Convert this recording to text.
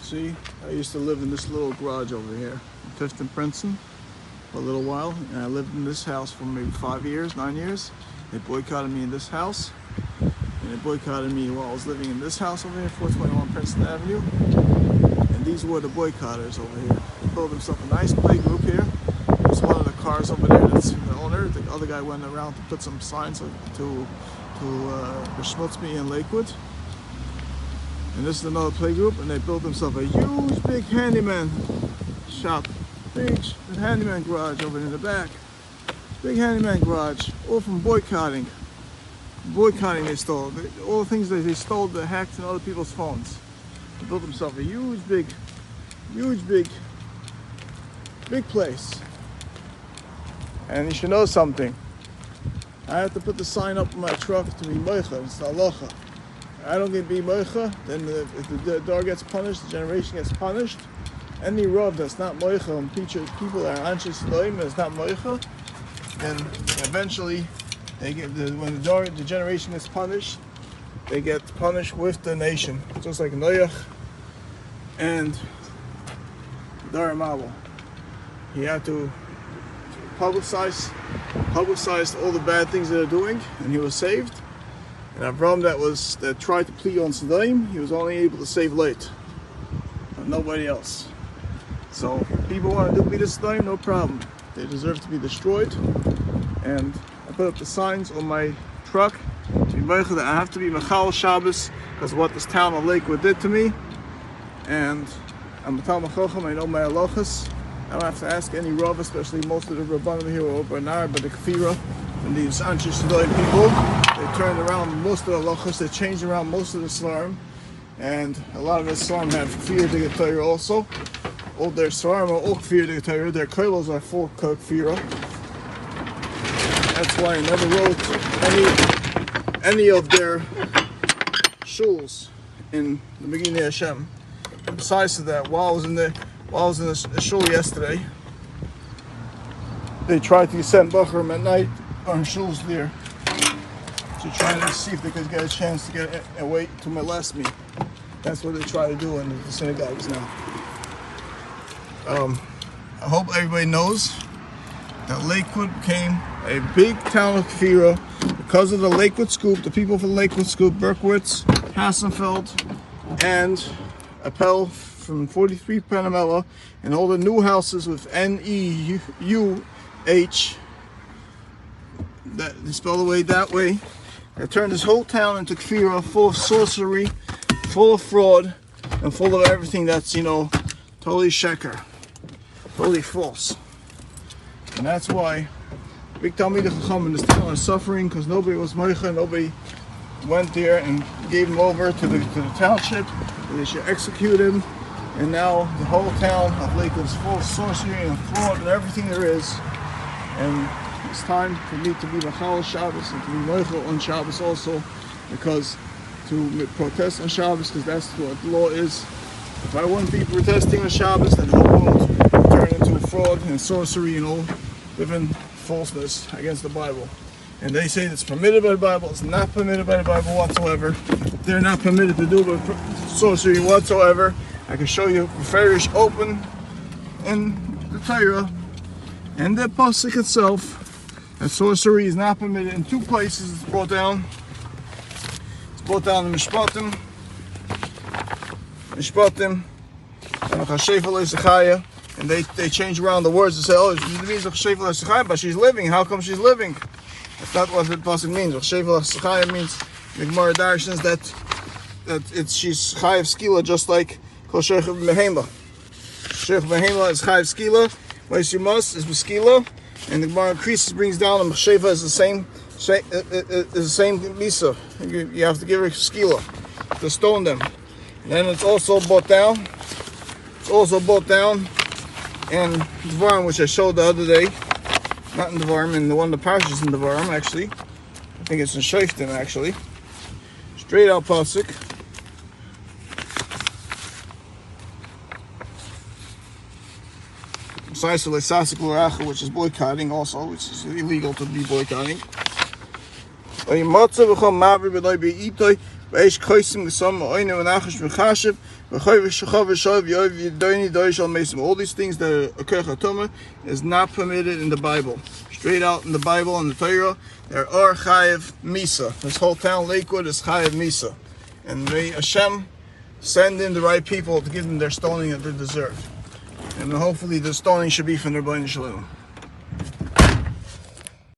See, I used to live in this little garage over here in Tifton, Princeton, for a little while, and I lived in this house for maybe 5 years, 9 years. They boycotted me in this house, and they boycotted me while I was living in this house over here, 421 Princeton Avenue. And these were the boycotters over here. They built themselves a nice play group here. There's one of the cars over there that's the owner. The other guy went around to put some signs to beschmutz me in Lakewood. And this is another play group, and they built themselves a huge big handyman shop. Big handyman garage over in the back. Big handyman garage, all from boycotting. Boycotting they stole. All the things that they stole, they hacked in other people's phones. They built themselves a huge big place. And you should know something. I have to put the sign up on my truck to be moicha. It's halacha. I don't get be moicha, then if the dog gets punished, the generation gets punished. Any rov that's not moicha, and people that are anxious loim is not moicha, and eventually they get when the generation gets punished, they get punished with the nation, just like Noach and Daramabel. He had to publicize all the bad things they're doing, and he was saved. And Avram that tried to plead on Sodom, he was only able to save Lot, but nobody else. So if people want to do B'das Sodom, no problem. They deserve to be destroyed. And I put up the signs on my truck to be meicha that I have to be Mechal Shabbos because of what this town of Lakewood did to me. And I'm a Talmid Chacham, I know my halachas. I don't have to ask any Rav, especially most of the Rabbanim here are Barnar, but the Kfira and these Anshei Sodom people. They turned around most of the halachas, they changed around most of the Svarim, and a lot of the Svarim have Kfir de Torah also. All their Svarim are all Kfir de Torah, their kolos are full Kfira. That's why I never wrote any of their shuls in the beginning of Hashem. And besides that, while I was in the shul yesterday, they tried to send Bachram at night on shuls there, to try to see if they could get a chance to get away to molest me. That's what they try to do in the synagogues now. I hope everybody knows that Lakewood became a big town of Kfira because of the Lakewood Scoop, the people from Lakewood Scoop, Berkowitz, Hassenfeld, and Appel from 43 Panamela, and all the new houses with N-E-U-H, that they spell the way that way. They turned this whole town into Kfira, full of sorcery, full of fraud, and full of everything that's, totally sheker, totally false. And that's why big Talmid Chacham in this town are suffering, because nobody was moicha, nobody went there and gave him over to the township, and they should execute him. And now the whole town of Lakewood is full of sorcery and fraud and everything there is. And it's time for me to be Mechal Shabbos and to be Moichel on Shabbos also, because to protest on Shabbos, because that's what the law is. If I wouldn't be protesting on Shabbos, then the whole world would turn into fraud and sorcery and all different falseness against the Bible. And they say it's permitted by the Bible. It's not permitted by the Bible whatsoever. They're not permitted to do sorcery whatsoever. I can show you Farish open in the Torah and the pasuk itself. That sorcery is not permitted in two places. It's brought down. It's brought down in Mishpatim, and they change around the words to say, oh, it means but she's living. How come she's living? That's not what the pasuk means. Means the Gemara Darshans that she's chayav skila, just like kol sheikh behema. Sheikh behema is chayav skila. Vaisimus is skila. And the Gemara Krisis brings down the Machsheva is the same misa. You have to give her skila to stone them. And then it's also brought down. It's also brought down in Devarim, which I showed the other day. Not in Devarim, in the one of the parshas in Devarim actually. I think it's in Shoftim actually. Straight out pasuk. Which is boycotting also, which is illegal to be boycotting. All these things that occur Chatuma is not permitted in the Bible. Straight out in the Bible and the Torah, there are Chayev Misa. This whole town, Lakewood, is Chayev Misa. And may Hashem send in the right people to give them their stoning that they deserve. And hopefully the stoning should be from their Bnei Shalom.